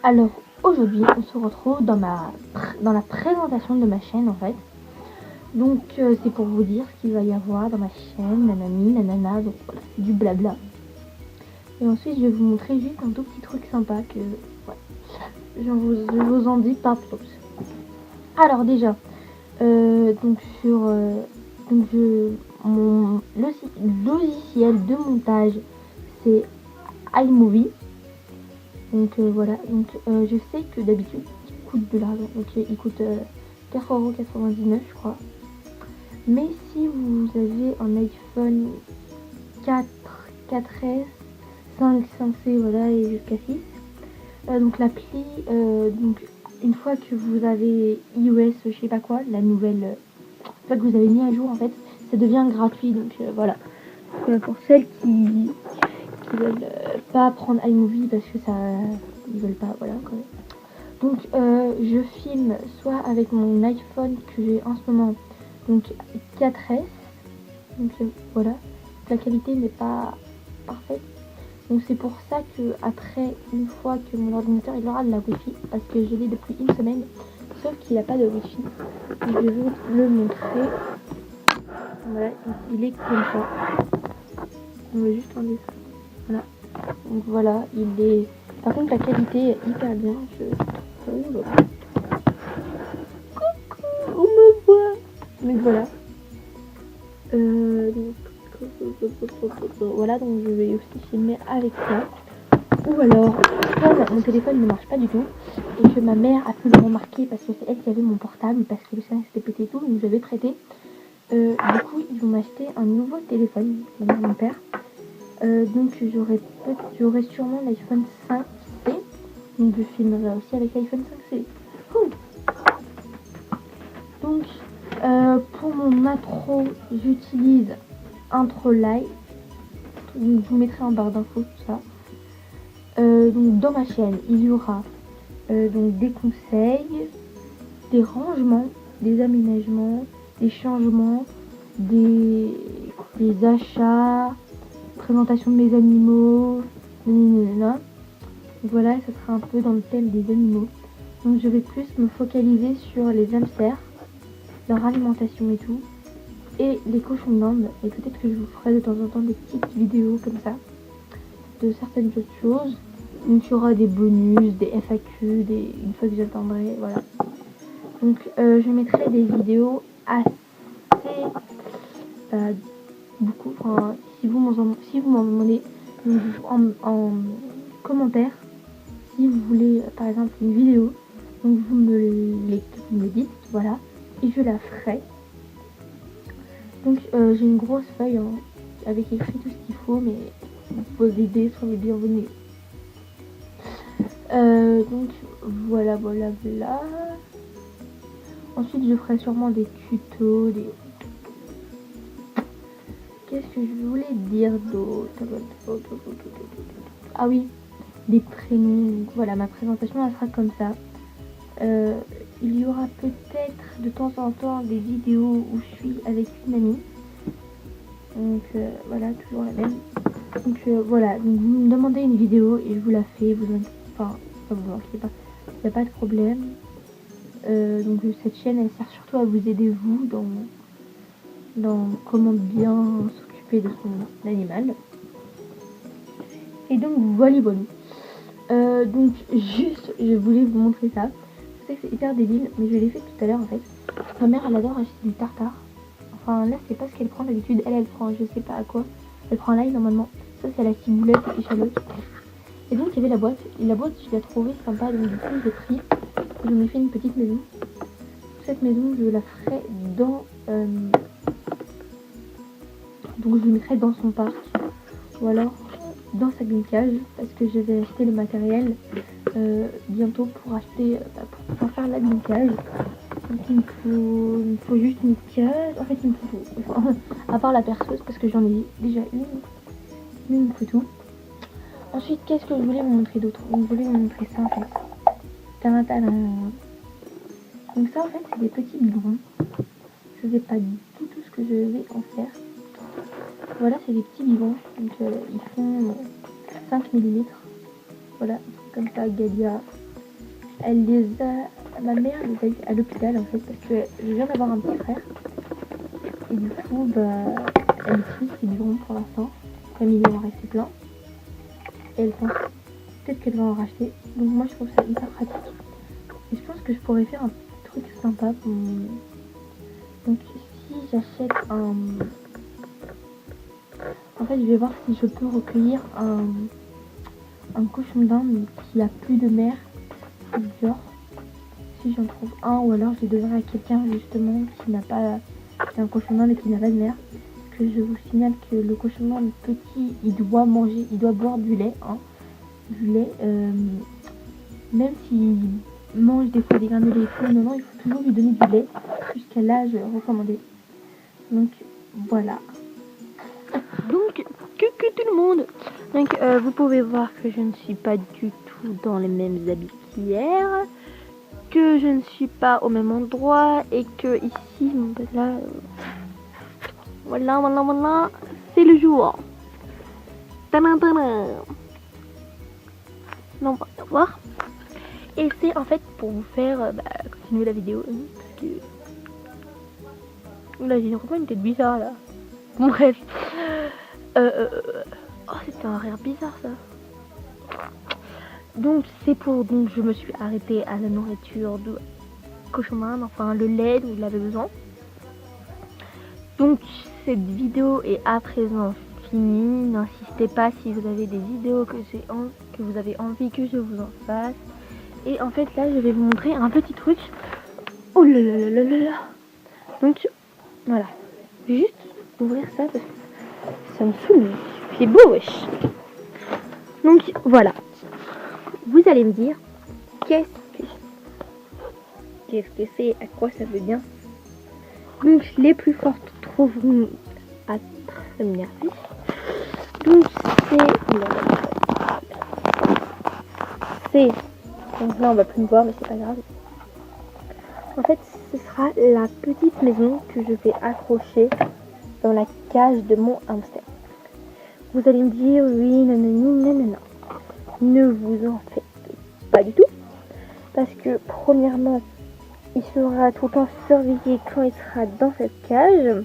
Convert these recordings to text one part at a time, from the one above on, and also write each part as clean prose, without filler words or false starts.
Alors aujourd'hui on se retrouve dans la présentation de ma chaîne en fait. Donc c'est pour vous dire ce qu'il va y avoir dans ma chaîne, nanani, nanana, donc voilà, c'est du blabla. Et ensuite je vais vous montrer juste un tout petit truc sympa que ouais, je vous en dis pas plus. Alors déjà, donc sur donc mon logiciel de montage c'est iMovie. Donc voilà, donc je sais que d'habitude il coûte de l'argent, donc il coûte 4,99€ je crois. Mais si vous avez un iPhone 4, 4S, 5, 5C, voilà, et jusqu'à 6, donc l'appli, donc une fois que vous avez iOS, je sais pas quoi, la nouvelle, une fois que vous avez mis à jour en fait, ça devient gratuit, donc voilà. Pour celles qui veulent pas prendre iMovie parce que ça, ils veulent pas, voilà quoi. Donc je filme soit avec mon iPhone que j'ai en ce moment, donc 4S, donc voilà, la qualité n'est pas parfaite. Donc c'est pour ça que après, une fois que mon ordinateur il aura de la Wi-Fi, parce que je l'ai depuis une semaine, sauf qu'il n'a pas de Wi-Fi, je vais vous le montrer. Voilà, il est comme ça. On va juste enlever ça. Voilà. Donc voilà, il est. Par contre la qualité est hyper bien. Coucou, on me voit. Donc voilà. Voilà, donc je vais aussi filmer avec ça. Ou alors, quand mon téléphone ne marche pas du tout et que ma mère a pu le remarquer parce que c'est elle qui avait mon portable, parce que le sien s'était pété et tout, donc je l'avais prêté. Du coup, ils vont m'acheter un nouveau téléphone, ma mère et mon père. Donc j'aurai sûrement l'iPhone 5C. Donc je filmerai aussi avec l'iPhone 5C. Donc pour mon intro, j'utilise Introlight. Donc je vous mettrai en barre d'infos tout ça. Donc dans ma chaîne, il y aura donc des conseils, des rangements, des aménagements, des changements, des achats, présentation de mes animaux, nanana. Voilà, ça sera un peu dans le thème des animaux. Donc je vais plus me focaliser sur les hamsters, leur alimentation et tout, et les cochons d'Inde. Et peut-être que je vous ferai de temps en temps des petites vidéos comme ça, de certaines autres choses. Donc il y aura des bonus, des FAQ, une fois que j'atteindrai, voilà. Donc je mettrai des vidéos assez beaucoup, enfin si vous m'en demandez en commentaire, si vous voulez par exemple une vidéo, donc vous me dites, voilà, et je la ferai. Donc j'ai une grosse feuille avec écrit tout ce qu'il faut, mais vos idées sont les bienvenues. Donc voilà. Ensuite je ferai sûrement des tutos, Qu'est-ce que je voulais dire d'autre? Ah oui, des prénoms. Donc voilà, ma présentation elle sera comme ça. Il y aura peut-être de temps en temps des vidéos où je suis avec une amie. Donc voilà, toujours la même. Donc voilà, donc vous me demandez une vidéo et je vous la fais. Vous inquiétez pas, il n'y a pas de problème. Donc cette chaîne elle sert surtout à vous aider vous dans comment bien s'occuper de son animal. Et donc voilà. Donc juste je voulais vous montrer ça. Je sais que c'est hyper débile, mais je l'ai fait tout à l'heure en fait. Ma mère elle adore acheter du tartare. Enfin là c'est pas ce qu'elle prend d'habitude. Elle prend je sais pas à quoi. Elle prend l'ail normalement. Ça c'est la ciboulette et échalote. Et donc il y avait la boîte. Et la boîte je l'ai trouvée sympa, donc du coup j'ai pris. Je m'ai fait une petite maison. Cette maison je la ferai dans donc je le mettrai dans son parc, ou alors dans sa green cage, parce que je vais acheter le matériel bientôt pour acheter pour pouvoir faire la green cage. Donc il me faut juste une cage, en fait il me faut tout, à part la perceuse parce que j'en ai déjà une, mais il me faut tout. Ensuite qu'est-ce que je voulais vous montrer d'autre? Je voulais vous montrer ça en fait. Donc ça en fait c'est des petits biberons. Je sais pas du tout ce que je vais en faire. Voilà, c'est des petits biberons, donc ils font 5 mm. Voilà, comme ça, Galia. ma mère les a eu à l'hôpital en fait parce que je viens d'avoir un petit frère et du coup elle utilise ses biberons pour l'instant comme il en restait plein et elle pense peut-être qu'elle va en racheter, donc moi je trouve ça hyper pratique et je pense que je pourrais faire un truc sympa pour mon... Donc si j'achète en fait je vais voir si je peux recueillir un cochon d'Inde qui a plus de mère, genre si j'en trouve un, ou alors je les donnerai à quelqu'un justement qui n'a pas, qui est un cochon d'Inde et qui n'a pas de mère. Parce que je vous signale que le cochon d'Inde petit, il doit manger, il doit boire du lait, du lait, même s'il mange des fois des granulés et tout, non, il faut toujours lui donner du lait jusqu'à l'âge recommandé. Donc voilà. Donc coucou tout le monde. Donc vous pouvez voir que je ne suis pas du tout dans les mêmes habits qu'hier, que je ne suis pas au même endroit et que ici, là, voilà, c'est le jour. Tadam, tadam. Non, on va voir. Et c'est en fait pour vous faire continuer la vidéo, parce que là j'ai vraiment une tête bizarre là. Bon, bref. Oh, c'était un rire bizarre ça. Donc c'est pour, donc je me suis arrêtée à la nourriture de cochon d'Inde, enfin le lait dont il avait besoin. Donc cette vidéo est à présent finie. N'insistez pas si vous avez des vidéos que vous avez envie que je vous en fasse. Et en fait là je vais vous montrer un petit truc. Oh là là là là là là. Donc voilà. Je vais juste ouvrir ça parce que ça me saoule. Il fait beau wesh. Donc voilà. Vous allez me dire qu'est-ce que c'est, à quoi ça veut bien. Donc les plus fortes trouveront à très merci. Donc c'est donc là on va plus me voir mais c'est pas grave. En fait ce sera la petite maison que je vais accrocher dans la cage de mon hamster. Vous allez me dire oui non. Ne vous en faites pas du tout, parce que premièrement, il sera tout le temps surveillé quand il sera dans cette cage.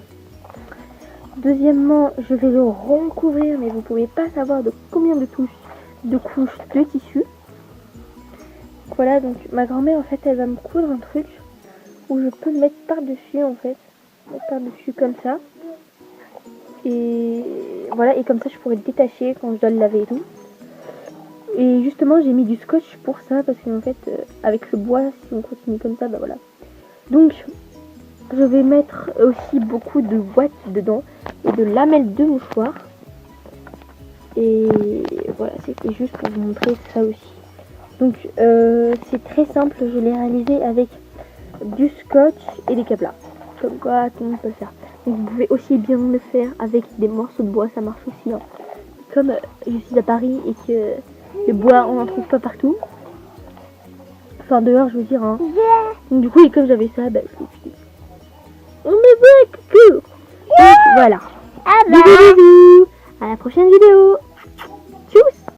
Deuxièmement, je vais le recouvrir, mais vous pouvez pas savoir de combien de couches de tissu. Voilà, donc ma grand-mère en fait, elle va me coudre un truc où je peux me mettre par-dessus en fait, par-dessus comme ça. Et voilà, et comme ça je pourrais le détacher quand je dois le laver et tout. Et justement j'ai mis du scotch pour ça parce qu'en fait avec le bois si on continue comme ça voilà. Donc je vais mettre aussi beaucoup de boîtes dedans et de lamelles de mouchoirs. Et voilà, c'était juste pour vous montrer ça aussi. Donc c'est très simple, je l'ai réalisé avec du scotch et des câbles. Comme quoi tout le monde peut le faire. Donc vous pouvez aussi bien le faire avec des morceaux de bois, ça marche aussi. Comme je suis à Paris et que le bois, on n'en trouve pas partout. Enfin, dehors, je veux dire. Donc, du coup, et comme j'avais ça, je l'ai utilisé. On me voit, coucou. Donc, voilà. Bisous, bisous. À la prochaine vidéo.